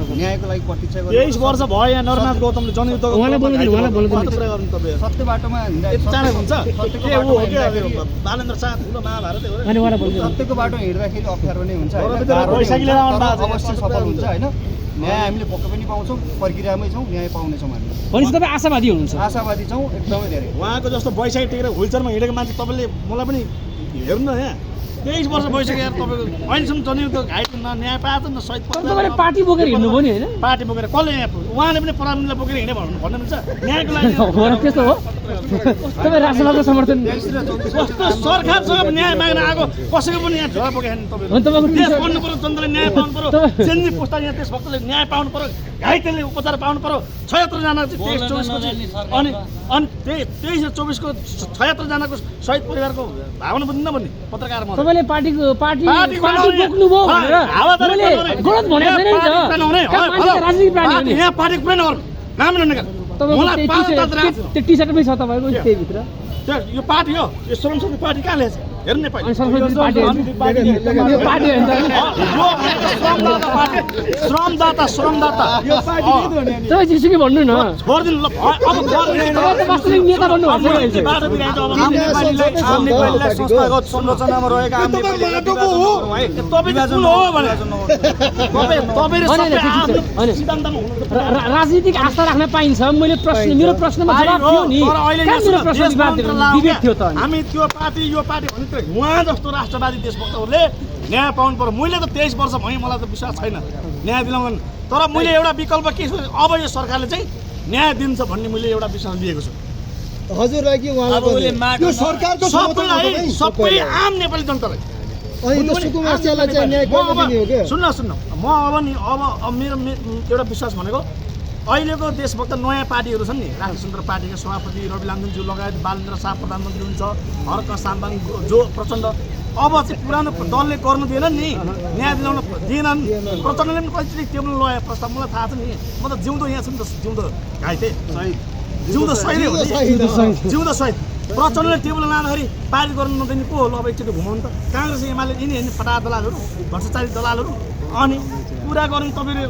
न्यायको लागि प्रतीक्षा गर्नु। 23 वर्ष भयो यहाँ नरनाथ गौतमले जनयुद्धको सत्य बाटोमा चाँडै हुन्छ के हो बालेन्द्र शाह ठुलो महाभारत हो सत्यको बाटो हिँड्दाखेरि अप्ठ्यारो नै हुन्छ बैशाखीले अवश्य सफल हुन्छ होइन। न्याय हामीले पक्कै पनि पाउँछौँ, प्रक्रियामै छौँ, न्याय पाउनेछौँ हामी। भनेपछि तपाईँ आशावादी हुनुहुन्छ? आशावादी छौँ एकदमै धेरै। उहाँको जस्तो बैशाखी टेकेर व्हिलचेयरमा हिँडेको मान्छे तपाईँले मलाई पनि हेर्नु न यहाँ 23 वर्ष भइसक्यो यार तपाईँको अहिलेसम्म जनयुद्ध घाइते न न्याय पाएको न सहित तपाईँले पार्टी बोकेर हिँड्नुभयो नि होइन? पार्टी बोकेर कसले यहाँ उहाँले पनि प्रधानमन्त्रीलाई बोकेर हिँडे भन्नु मिल्छ न्यायको लागि त्यस्तो हो तपाईँ राष्ट्रवादको समर्थन कस्तो सरकारसँग न्याय माग्न आएको कसैको पनि यहाँ झोला बोकेको छैन तपाईँको देश बन्नु पर्यो जनताले न्याय पाउनु पर्यो जेन्जी पुस्ता यहाँ देशभक्तले न्याय पाउनु पर्यो घाइतेले उपचार पाउनु पर्यो 76 जना चाहिँ 23-24 को अनि 23 र 24 को 76 जनाको शहीद परिवारको भावना बुझ्नु नभन्ने पत्रकार म तपाईँले पार्टी बोक्नुभयो भनेर मैले गलत भनेको छैन नि त राजनीतिक प्राणी हो नि यहाँ पार्टीको प्रेन हो नाम ननिकाल मलाई त्यो टी सर्ट पनि छ तपाईँको त्यही भित्र यो पार्टी हो यो श्रमशक्ति पार्टी कहाँ ल्याएछ हेर्नु नेपाली श्रमदाता तपाईँ जेसुकै भन्नु न छोडिदिनु ल वास्तविक नेता बन्नुभएको नेपालीलाई संस्थागत संरचनामा रहेका राजनीतिक आस्था राख्न पाइन्छ। मैले प्रश्न मेरो प्रश्नमा जवाब थियो नि विवेक थियो त हामी त्यो पार्टी यो पार्टी उहाँ जस्तो राष्ट्रवादी देशभक्तहरूले न्याय पाउनु पर्यो। मैले त 23 वर्ष भएँ मलाई त विश्वास छैन न्याय दिलाउनु तर मैले एउटा विकल्प के छु अब यो सरकारले चाहिँ न्याय दिन्छ भन्ने मैले एउटा विश्वास लिएको छु। हजुरलाई के उहाँलाई यो सरकारको सबै आम नेपाली जनतालाई सुन्न म अब मेरो एउटा विश्वास भनेको अहिलेको देशभक्त नयाँ पार्टीहरू छन् नि राष्ट्रसन्त्र पार्टीका सभापति रवि लामजुङज्यू लगायत बालेन्द्र शाह प्रधानमन्त्री हुन्छ हर्क साम्बाङ जो प्रचण्ड अब चाहिँ पुरानो दलले गर्नु दिएन नि न्याय दिलाउन दिएनन्। प्रचण्डले पनि कहिलेचोटि टेबल लगाए प्रस्ताव मलाई थाहा छ नि म त जिउँदो यहाँ छु नि त जिउँदो घाइते जिउँदो सहिदै हो जिउँदो सहित प्रचण्डले टेबल लाँदाखेरि पारित गर्नु नदिने को हो अब एकचोटि घुमाउनु त काङ्ग्रेस एमाले यिनी फटा दलालहरू भ्रष्टाचारी दलालहरू अनि कुरा गर्नु तपाईँले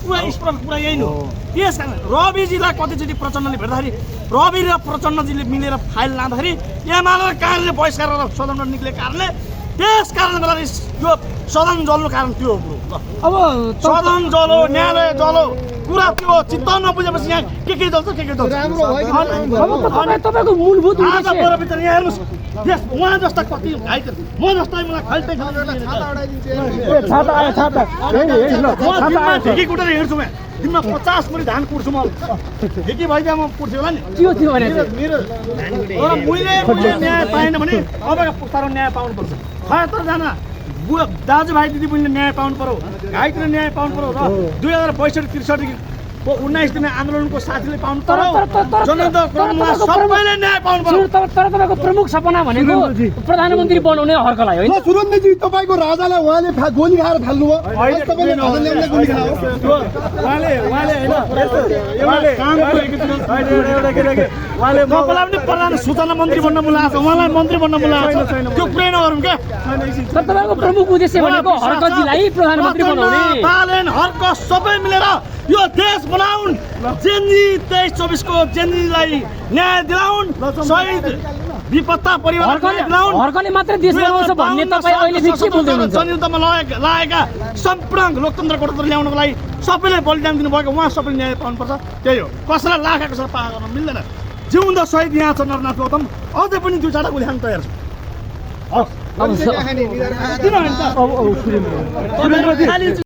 पुरा स्पष्ट कुरा यही हो। त्यस कारण रविजीलाई कतिचोटि प्रचण्डले भेट्दाखेरि रवि र प्रचण्डजीले मिलेर फाइल लाँदाखेरि एमाले र काङ्ग्रेसले बहिष्कार गरेर सदनबाट निक्लेको कारणले त्यस कारणले गर्दा यो सदन जल्नु कारण त्यो हो। अब सदन जलो न्यायालय जलो कुरा त्यो चित्त नबुझेपछि यहाँ के जल्छ के जल्छ तपाईँको मूलभूत आज परभित्र यहाँ हेर्नुहोस् उहाँ जस्ता कति घाइते म जस्तै मलाई खल्टे ढिकी कुटेर हिँड्छु म दिनमा 50 मुठी धान कुट्छु म ढिकी भइदिए म कुट्छु होला नि त्यो थियो भने मेरो मैले न्याय पाएन भने अबका पुस्ताहरू न्याय पाउनुपर्छ 76 जना दाजुभाइ दिदीबहिनीले न्याय पाउनु पर्यो घाइतेले न्याय पाउनु पर्यो र 2062-63 19 दिने आन्दोलनको साथीले पाउनु पर्यो सबैले न्याय पाउनु पर्यो। तर तपाईँको प्रमुख सपना भनेको प्रधानमन्त्री बनाउने हर्कलाई होइन सुरेन्द्रजी तपाईँको राजालाई उहाँले गोली खाएर फाल्नुभयो तपाईँलाई पनि प्रधान सूचना मन्त्री बन्न मन लाग्छ उहाँलाई मन्त्री बन्न मन लाग्छ त्यो प्रेरणा क्या तर तपाईँको प्रमुख उद्देश्य भनेको हर्कजीलाई प्रधानमन्त्री बनाउने बालेन हर्क सबै मिलेर यो देश बनाउन् जेन्जी 23-24 को जेन्जीलाई न्याय दिलाउन् शहीद विपत्ता परिवारलाई दिलाउन् हर्कले मात्र देश बनाउँछ भन्ने तपाईँ अहिले के बोल्दै हुनुहुन्छ? जनयुद्धमा लागेका सम्पूर्ण लोकतन्त्र गणतन्त्र ल्याउनको लागि सबैले बलिदान दिनुभएको उहाँ सबैले न्याय पाउनुपर्छ त्यही हो। कसैलाई लाखेको छ पाहा गर्न मिल्दैन। जिउँदो शहीद यहाँ छ नरनाथ गौतम अझै पनि 2-4 गोली खान तयार छ।